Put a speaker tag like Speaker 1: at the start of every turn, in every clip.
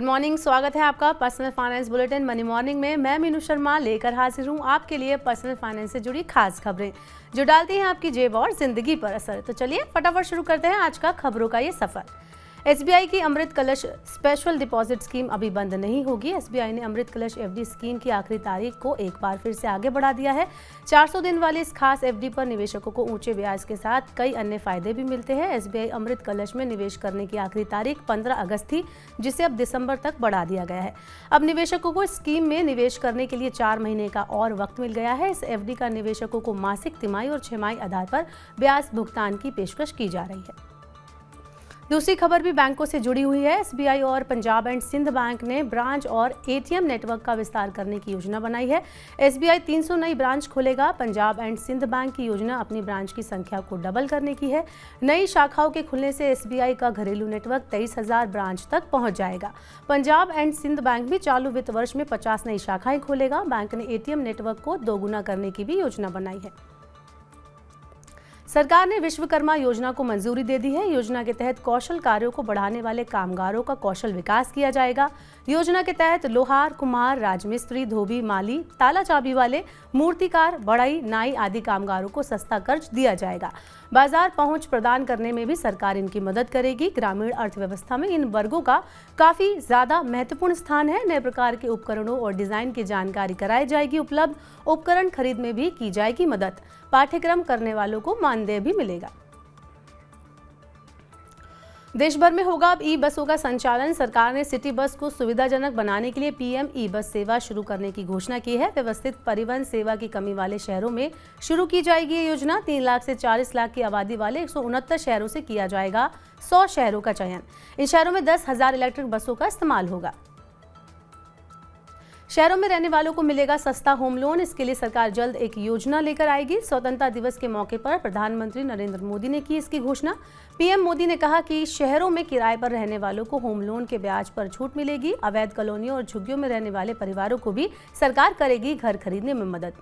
Speaker 1: Good morning, स्वागत है आपका personal finance bulletin money morning में। मैं मीनू शर्मा लेकर हाजिर हूँ आपके लिए पर्सनल फाइनेंस से जुड़ी खास खबरें जो डालती हैं आपकी जेब और जिंदगी पर असर। तो चलिए फटाफट शुरू करते हैं आज का खबरों का ये सफर। एसबीआई की अमृत कलश स्पेशल डिपॉजिट स्कीम अभी बंद नहीं होगी। एसबीआई ने अमृत कलश एफडी स्कीम की आखिरी तारीख को एक बार फिर से आगे बढ़ा दिया है। 400 दिन वाली इस खास एफडी पर निवेशकों को ऊंचे ब्याज के साथ कई अन्य फायदे भी मिलते हैं। एसबीआई अमृत कलश में निवेश करने की आखिरी तारीख 15 अगस्त थी, जिसे अब दिसंबर तक बढ़ा दिया गया है। अब निवेशकों को स्कीम में निवेश करने के लिए 4 महीने का और वक्त मिल गया है। इस एफडी का निवेशकों को मासिक, तिमाही और छमाही आधार पर ब्याज भुगतान की पेशकश की जा रही है। दूसरी खबर भी बैंकों से जुड़ी हुई है। एसबीआई और पंजाब एंड सिंध बैंक ने ब्रांच और एटीएम नेटवर्क का विस्तार करने की योजना बनाई है। एसबीआई 300 नई ब्रांच खोलेगा। पंजाब एंड सिंध बैंक की योजना अपनी ब्रांच की संख्या को डबल करने की है। नई शाखाओं के खुलने से एसबीआई का घरेलू नेटवर्क 23,000 ब्रांच तक पहुंच जाएगा। पंजाब एंड सिंध बैंक भी चालू वित्त वर्ष में 50 नई शाखाएं खोलेगा। बैंक ने एटीएम नेटवर्क को दोगुना करने की भी योजना बनाई है। सरकार ने विश्वकर्मा योजना को मंजूरी दे दी है। योजना के तहत कौशल कार्यों को बढ़ाने वाले कामगारों का कौशल विकास किया जाएगा। योजना के तहत लोहार, कुम्हार, राजमिस्त्री, धोबी, माली, ताला चाबी वाले, मूर्तिकार, बढ़ई, नाई आदि कामगारों को सस्ता कर्ज दिया जाएगा। बाजार पहुंच प्रदान करने में भी सरकार इनकी मदद करेगी। ग्रामीण अर्थव्यवस्था में इन वर्गों का काफी ज्यादा महत्वपूर्ण स्थान है। नए प्रकार के उपकरणों और डिजाइन की जानकारी कराई जाएगी उपलब्ध। उपकरण खरीद में भी की जाएगी मदद। पाठ्यक्रम करने वालों को मानदेय भी मिलेगा। देश भर में होगा अब ई बसों का संचालन। सरकार ने सिटी बस को सुविधाजनक बनाने के लिए पीएम ई बस सेवा शुरू करने की घोषणा की है। व्यवस्थित परिवहन सेवा की कमी वाले शहरों में शुरू की जाएगी ये योजना। 3 लाख से 40 लाख की आबादी वाले 169 शहरों से किया जाएगा 100 शहरों का चयन। इन शहरों में 10,000 इलेक्ट्रिक बसों का इस्तेमाल होगा। शहरों में रहने वालों को मिलेगा सस्ता होम लोन। इसके लिए सरकार जल्द एक योजना लेकर आएगी। स्वतंत्रता दिवस के मौके पर प्रधानमंत्री नरेंद्र मोदी ने की इसकी घोषणा। पीएम मोदी ने कहा कि शहरों में किराए पर रहने वालों को होम लोन के ब्याज पर छूट मिलेगी। अवैध कॉलोनियों और झुग्गियों में रहने वाले परिवारों को भी सरकार करेगी घर खरीदने में मदद।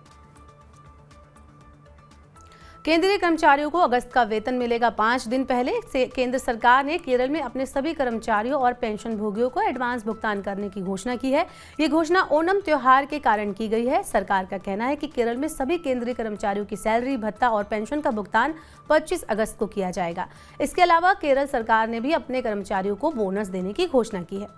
Speaker 1: केंद्रीय कर्मचारियों को अगस्त का वेतन मिलेगा 5 दिन पहले से। केंद्र सरकार ने केरल में अपने सभी कर्मचारियों और पेंशन भोगियों को एडवांस भुगतान करने की घोषणा की है। ये घोषणा ओणम त्योहार के कारण की गई है। सरकार का कहना है कि केरल में सभी केंद्रीय कर्मचारियों की सैलरी, भत्ता और पेंशन का भुगतान 25 अगस्त को किया जाएगा। इसके अलावा केरल सरकार ने भी अपने कर्मचारियों को बोनस देने की घोषणा की है।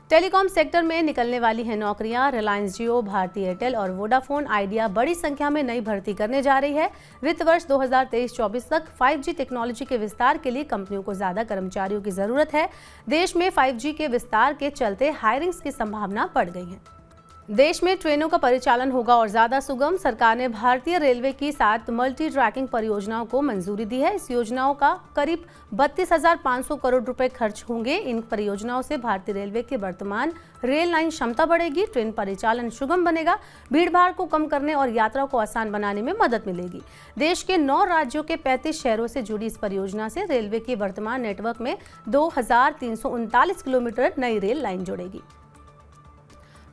Speaker 1: टेलीकॉम सेक्टर में निकलने वाली हैं नौकरियां। रिलायंस जियो, भारती एयरटेल और वोडाफोन आइडिया बड़ी संख्या में नई भर्ती करने जा रही है। वित्त वर्ष 2023-24 तक 5G टेक्नोलॉजी के विस्तार के लिए कंपनियों को ज्यादा कर्मचारियों की जरूरत है। देश में 5G के विस्तार के चलते हायरिंग्स की संभावना बढ़ गई है। देश में ट्रेनों का परिचालन होगा और ज्यादा सुगम। सरकार ने भारतीय रेलवे की 7 मल्टी ट्रैकिंग परियोजनाओं को मंजूरी दी है। इस योजनाओं का करीब 32,500 करोड़ रुपए खर्च होंगे। इन परियोजनाओं से भारतीय रेलवे के वर्तमान रेल लाइन क्षमता बढ़ेगी, ट्रेन परिचालन सुगम बनेगा, भीड़भाड़ को कम करने और यात्रा को आसान बनाने में मदद मिलेगी। देश के 9 राज्यों के 35 शहरों से जुड़ी इस परियोजना से रेलवे के वर्तमान नेटवर्क में 2,339 किलोमीटर नई रेल लाइन जुड़ेगी।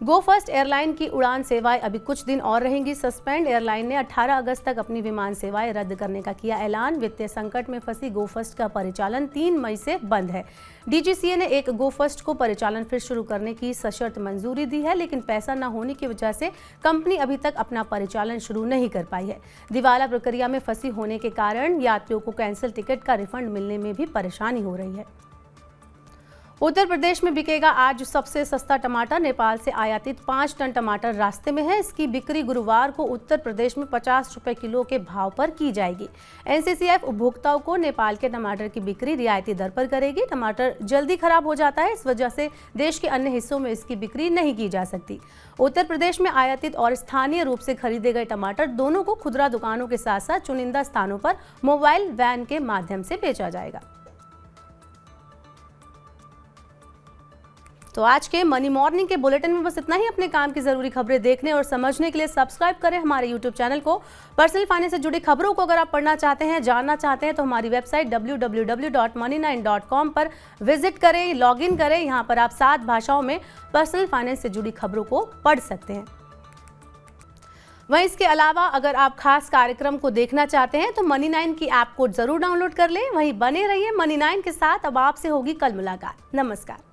Speaker 1: गो फर्स्ट एयरलाइन की उड़ान सेवाएं अभी कुछ दिन और रहेंगी सस्पेंड। एयरलाइन ने 18 अगस्त तक अपनी विमान सेवाएं रद्द करने का किया ऐलान। वित्तीय संकट में फंसी गो फर्स्ट का परिचालन 3 मई से बंद है। डीजीसीए ने एक गो फर्स्ट को परिचालन फिर शुरू करने की सशर्त मंजूरी दी है, लेकिन पैसा न होने की वजह से कंपनी अभी तक अपना परिचालन शुरू नहीं कर पाई है। दिवाला प्रक्रिया में फंसी होने के कारण यात्रियों को कैंसिल टिकट का रिफंड मिलने में भी परेशानी हो रही है। उत्तर प्रदेश में बिकेगा आज सबसे सस्ता टमाटर। नेपाल से आयातित 5 टन टमाटर रास्ते में है। इसकी बिक्री गुरुवार को उत्तर प्रदेश में 50 रुपए किलो के भाव पर की जाएगी। एनसीसीएफ उपभोक्ताओं को नेपाल के टमाटर की बिक्री रियायती दर पर करेगी। टमाटर जल्दी खराब हो जाता है, इस वजह से देश के अन्य हिस्सों में इसकी बिक्री नहीं की जा सकती। उत्तर प्रदेश में आयातित और स्थानीय रूप से खरीदे गए टमाटर दोनों को खुदरा दुकानों के साथ साथ चुनिंदा स्थानों पर मोबाइल वैन के माध्यम से बेचा जाएगा। तो आज के मनी मॉर्निंग के बुलेटिन में बस इतना ही। अपने काम की जरूरी खबरें देखने और समझने के लिए सब्सक्राइब करें हमारे यूट्यूब चैनल को। पर्सनल फाइनेंस से जुड़ी खबरों को अगर आप पढ़ना चाहते हैं, जानना चाहते हैं, तो हमारी वेबसाइट www.money9.com पर विजिट करें, लॉगिन करें। यहाँ पर आप 7 भाषाओं में पर्सनल फाइनेंस से जुड़ी खबरों को पढ़ सकते हैं। वहीं इसके अलावा अगर आप खास कार्यक्रम को देखना चाहते हैं तो मनी 9 की ऐप को जरूर डाउनलोड कर लें। वहीं बने रहिए मनी 9 के साथ। अब आपसे होगी कल मुलाकात। नमस्कार।